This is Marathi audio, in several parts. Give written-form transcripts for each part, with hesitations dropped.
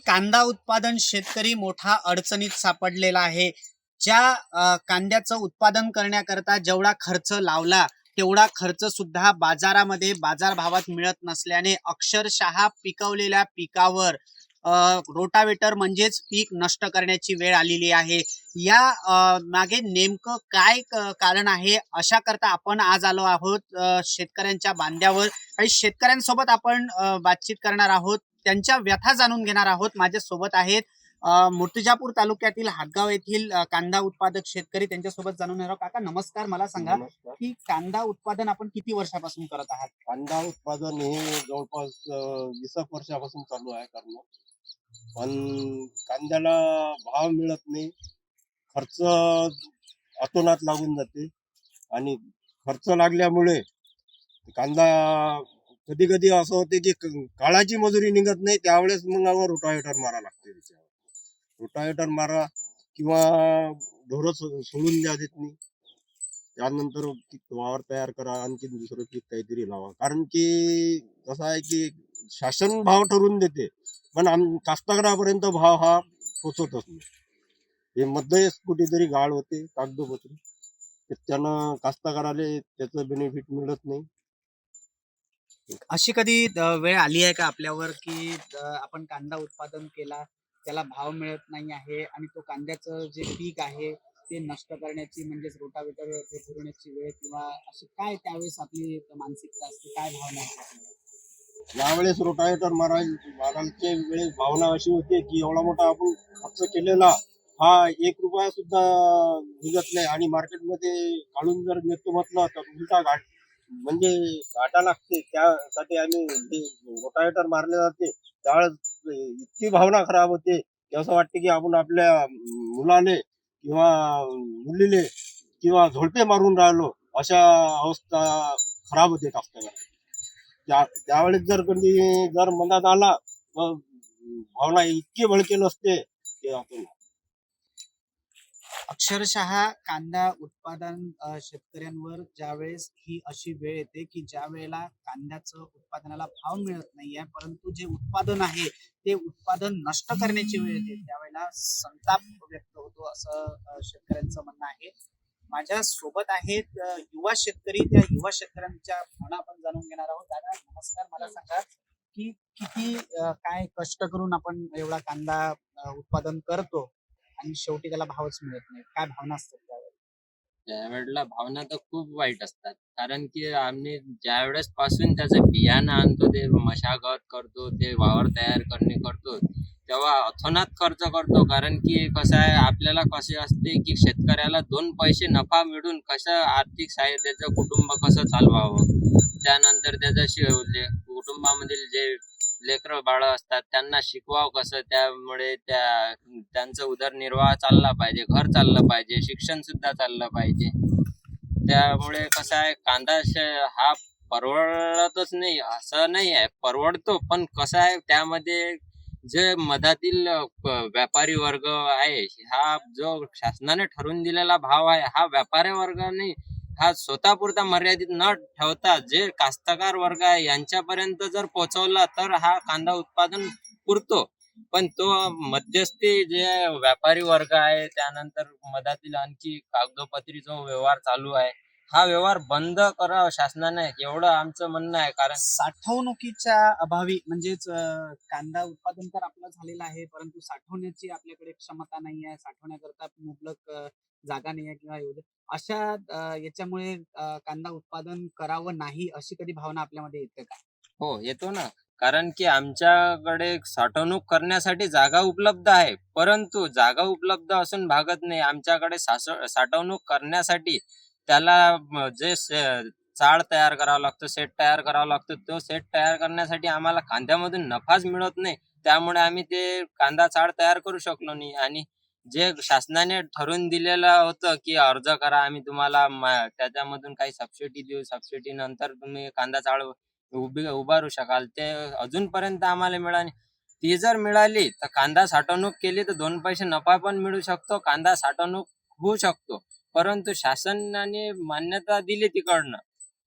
कांदा उत्पादन शेतकरी मोठा अडचणीत सापडलेला आहे. ज्या कांद्याचं उत्पादन करण्याकरता जेवढा खर्च लावला तेवढा खर्च सुद्धा बाजारामध्ये बाजारभावात मिळत नसल्याने अक्षरशः पिकवलेल्या पिकावर रोटावेटर म्हणजेच पीक नष्ट करण्याची वेळ आलेली आहे. या मागे नेमकं काय कारण आहे, अशा करता आपण आज आलो आहोत शेतकऱ्यांच्या बांध्यावर. काही शेतकऱ्यांसोबत आपण बातचीत करणार आहोत, त्यांच्या व्यथा जाणून घेणार आहोत. माझ्या सोबत आहेत मूर्तिजापूर तालुक्यातील हातगाव येथील कांदा उत्पादक शेतकरी, त्यांच्यासोबत जाणून घेणार आहोत. काका नमस्कार. मला सांगा नमस्कार. की कांदा उत्पादन आपण किती वर्षापासून करत आहात? कांदा उत्पादन हे जवळपास 20 वर्षापासून चालू आहे करणं. पण कांद्याला भाव मिळत नाही. खर्च अतोनात लागून जाते आणि खर्च लागल्यामुळे कांदा कधी कधी असं होते की काळाची मजुरी निघत नाही. त्यावेळेस मग रोटावेटर मारा लागते. त्याच्यावर रोटावेटर मारा किंवा ढोरं सोडून द्या देत नाही. त्यानंतर वावर तयार करा, आणखी दुसरं पीक काहीतरी लावा. कारण की कसं आहे की शासन भाव ठरवून देते, पण कास्तकारापर्यंत भाव हा पोचतच नाही. हे मध्ये कुठेतरी गाळ होते कागदोपत्री, त्यानं कास्तकाराला त्याचं बेनिफिट मिळत नाही. अशी कधी वेळ आली आहे का आपल्यावर की आपण कांदा उत्पादन केला, त्याला भाव मिळत नाही आहे आणि तो कांद्याचं जे पीक आहे ते नष्ट करण्याची म्हणजेच रोटावेटर ते फिरवण्याची वेळ, किंवा अशी काय त्यावेळेस आपली मानसिकता असते, काय भावना असते? यावेळेस रोटावेटर मारायच्या वेळेस भावना अशी होते की एवढा मोठा आपण खर्च केलेला हा 1 रुपया सुद्धा निघत नाही आणि मार्केटमध्ये काढून जर नेतो म्हटलं तर उलटा घाट म्हणजे घाटा लागते. त्यासाठी आम्ही हे रोटावेटर मारले जाते त्यावेळेस इतकी भावना खराब होते की असं वाटते की आपण आपल्या मुलाले किंवा मुलीले किंवा झोडपे मारून राहिलो, अशा अवस्था खराब होते कास्तकार. त्यावेळेस जर कधी जर मनात आला तर भावना इतकी भडकेल असते की आपण अक्षरशः कांदा उत्पादन शेतकऱ्यांवर ज्यावेळेस ही अशी वेळ येते की ज्या वेळेला कांद्याचं उत्पादनाला भाव मिळत नाहीये, परंतु जे उत्पादन आहे ते उत्पादन नष्ट करण्याची वेळ येते, त्यावेळेला संताप व्यक्त होतो, असं शेतकऱ्यांचं म्हणणं आहे. माझ्या सोबत आहेत युवा शेतकरी. त्या युवा शेतकऱ्यांच्या भावना आपण जाणून घेणार आहोत. दादा नमस्कार. मला सांगा की किती काय कष्ट करून आपण एवढा कांदा उत्पादन करतो आणि शेवटी त्याला भावच मिळत नाही, काय भावना असतात त्यावेळेला? त्यावेळेला भावना तर खूप वाईट असतात. कारण की आम्ही ज्यावेळेस पासून त्याचं बियाणं आणतो, ते मशागत करतो, ते वावर तयार करतो, तेव्हा अतोनात खर्च करतो. कारण की कसं आहे, आपल्याला कसे असते की शेतकऱ्याला 2 पैसे नफा मिळून कसं आर्थिक सहाय्य त्याचं कुटुंब कसं चालवावं. त्यानंतर त्याचं कुटुंबामधील जे लेकरं बाळं असतात त्यांना शिकवावं कसं, त्यामुळे त्यांचा उदरनिर्वाह चालला पाहिजे, घर चाललं पाहिजे, शिक्षण सुद्धा चाललं पाहिजे. त्यामुळे कसं आहे, कांदा हा परवडतच नाही असं नाही आहे, परवडतो. पण कसं आहे, त्यामध्ये जे मधातील व्यापारी वर्ग आहे, हा जो शासनाने ठरवून दिलेला भाव आहे, हा व्यापारी वर्गाने हा स्वतःपुरता मर्यादित न ठेवता जे कास्तकार वर्ग आहे यांच्यापर्यंत जर पोहोचवला तर हा कांदा उत्पादन पुरतो. पण तो मध्यस्थी जे व्यापारी वर्ग आहे, त्यानंतर मधातील आणखी कागदोपत्री जो व्यवहार चालू आहे, हा व्यवहार बंद करावा शासनाने, एवढं आमचं म्हणणं आहे. कारण साठवणुकीच्या अभावी म्हणजेच कांदा उत्पादन तर आपलं झालेलं आहे, परंतु साठवण्याची आपल्याकडे क्षमता नाही आहे, साठवण्याकरता मुबलक जागा नाही आहे किंवा एवढं अशा याच्यामुळे कांदा उत्पादन करावं नाही, अशी कधी भावना आपल्यामध्ये येते का? हो, येतो ना. कारण की आमच्याकडे साठवणूक करण्यासाठी जागा उपलब्ध आहे, परंतु जागा उपलब्ध असून भागत नाही. आमच्याकडे साठवणूक करण्यासाठी त्याला चाळ तयार करावं लागतं, सेट तयार करावा लागतो. तो सेट तयार करण्यासाठी आम्हाला कांद्यामधून नफाच मिळत नाही. त्यामुळे आम्ही ते कांदा चाळ तयार करू शकलो नाही. आणि जे शासनाने ठरवून दिलेलं होतं की अर्ज करा, आम्ही तुम्हाला त्याच्यामधून काही सबसिडी देऊ, सबसिडी नंतर तुम्ही कांदा चाळ उभारू शकाल, ते अजूनपर्यंत आम्हाला मिळाली. ती जर मिळाली तर कांदा साठवणूक केली तर 2 पैसे नफा पण मिळू शकतो, कांदा साठवणूक होऊ शकतो. परंतु शासनाने मान्यता दिली तिकडनं,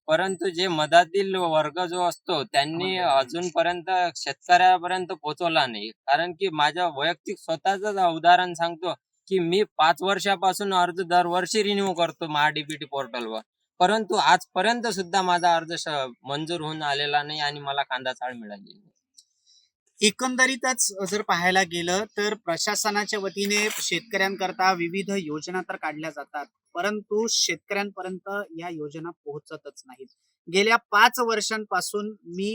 परंतु जे मधातील वर्ग जो असतो त्यांनी अजूनपर्यंत शेतकऱ्यापर्यंत पोहोचवला नाही. कारण की माझ्या वैयक्तिक स्वतःच उदाहरण सांगतो की मी 5 वर्षापासून अर्ज दरवर्षी रिन्यू करतो महाडीबीटी पोर्टलवर, परंतु आजपर्यंत सुद्धा माझा अर्ज मंजूर होऊन आलेला नाही आणि मला कांदा चाळ मिळाली नाही. एकंदरीतच जर पाहायला गेलं तर प्रशासनाच्या वतीने शेतकऱ्यांकरता विविध योजना तर काढल्या जातात, परंतु शेतकऱ्यांपर्यंत या योजना पोहोचतच नाहीत. गेल्या 5 वर्षांपासून मी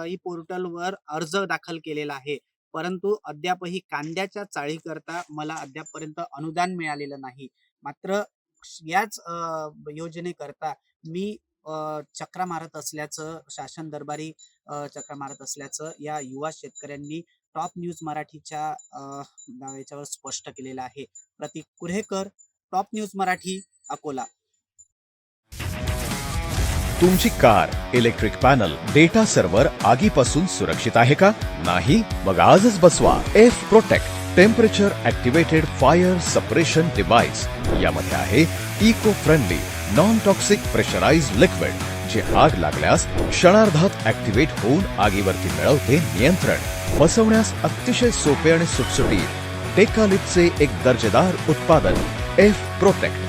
ई पोर्टलवर अर्ज दाखल केलेला आहे, परंतु अद्यापही कांद्याच्या चाळीकरता मला अद्यापपर्यंत अनुदान मिळालेलं नाही. मात्र याच योजनेकरता मी चक्रा मारत असल्याचं, शासन दरबारी चक्रा मारत असल्याचं या युवा शेतकऱ्यांनी टॉप न्यूज मराठीच्या याच्यावर स्पष्ट केलेलं आहे. Prateek Kurhekar, top news Marathi, Akola. तुमची car, electric panel, data server आगीपासून सुरक्षित आहे का? नाही? मग आजच बसवा F protect temperature activated fire suppression device. यामध्ये आहे eco friendly non toxic pressurised liquid, जे आग लागल्यास क्षणार्धात ऍक्टिव्हेट होऊन आगीवरती मिळवते नियंत्रण. बसवण्यास अतिशय सोपे आणि सुटसुटीत टेकालिपचे एक दर्जेदार उत्पादन एफ प्रोटेक्ट.